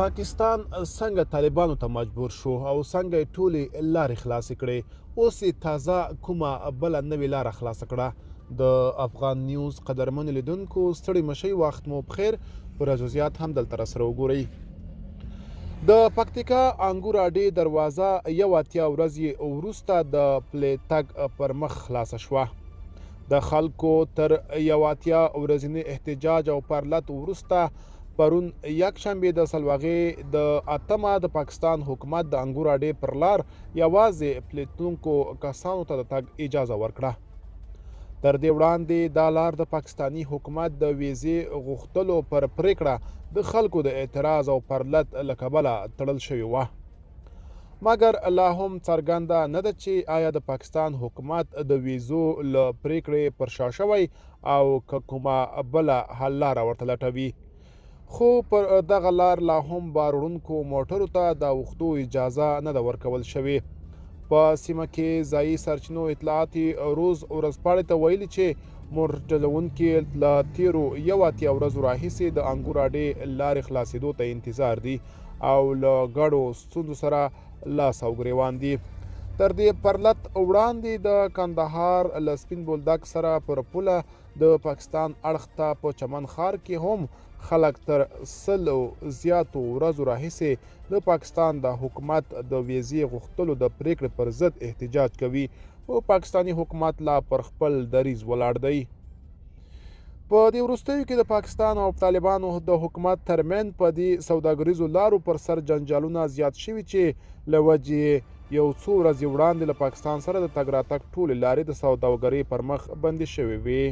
پاکستان څنګه طالبانو ته مجبور شو او څنګه یې ټولې لارې خلاصې کړې، اوس یې تازه کومه بله نوې لاره خلاصه کړه. د افغان نیوز قدرمنو لیدونکو ستړي مشئ، وخت مو بخیر. پوره جزئیات هم دلته راسره وګورئ. د پکتیکا انګور اډې دروازه 81 ورځې وروسته د پلي تګ پر مخ خلاصه شوه. د خلکو تر 81 ورځني احتجاج او پرلت وروسته پرون یکشنبې د سلواغې د 8مه د پاکستان حکومت د انګور اډې پر لار یوازې پلي تلونکو کسانو ته د تګ اجازه ورکړه. تر دې وړاندې دا لار د پاکستاني حکومت د ویزې غوښتلو پر پریکړه د خلکو د اعتراض او پرلت له کبله تړل شوې وه. مګر لا هم څرګنده نه ده چې آیا د پاکستان حکومت د ویزو له پریکړې پر شا شوی او که کومه بله حل لاره ورته لټوي. خو پر دغه لار لا هم بار وړونکو موټرو ته د اوښتو اجازه نه ده ورکول شوې. په سیمه کې ځایي سرچینو اطلاعاتي روز ورځپاڼې ته ویلي چې موټر چلوونکي له تیرو 81 ورځو راهیسې د انګور اډې لارې خلاصېدو ته انتظار دي او له ګډو ستونزو سره لاس او ګریوان دي. تر دې پرلت وړاندې د کندهار له سپین بولدک سره پر پوله د پاکستان اړخ ته په چمن ښار کې هم خلک تر 100 زیاتو ورځو راهیسې د پاکستان د حکومت د ویزې غوښتلو د پریکړې پر ضد احتجاج کوي او پاکستاني حکومت لا پر خپل دریځ ولاړ دی. په دې وروستیو کې د پاکستان او طالبانو د حکومت ترمنځ په دې سوداګریزو لارو پر سر جنجالونه زیات شوي چې له وجې یو څو ورځې وړاندې له پاکستان سره د تګ راتګ ټولې لارې د سوداګرۍ پر مخ بندې شوې وې.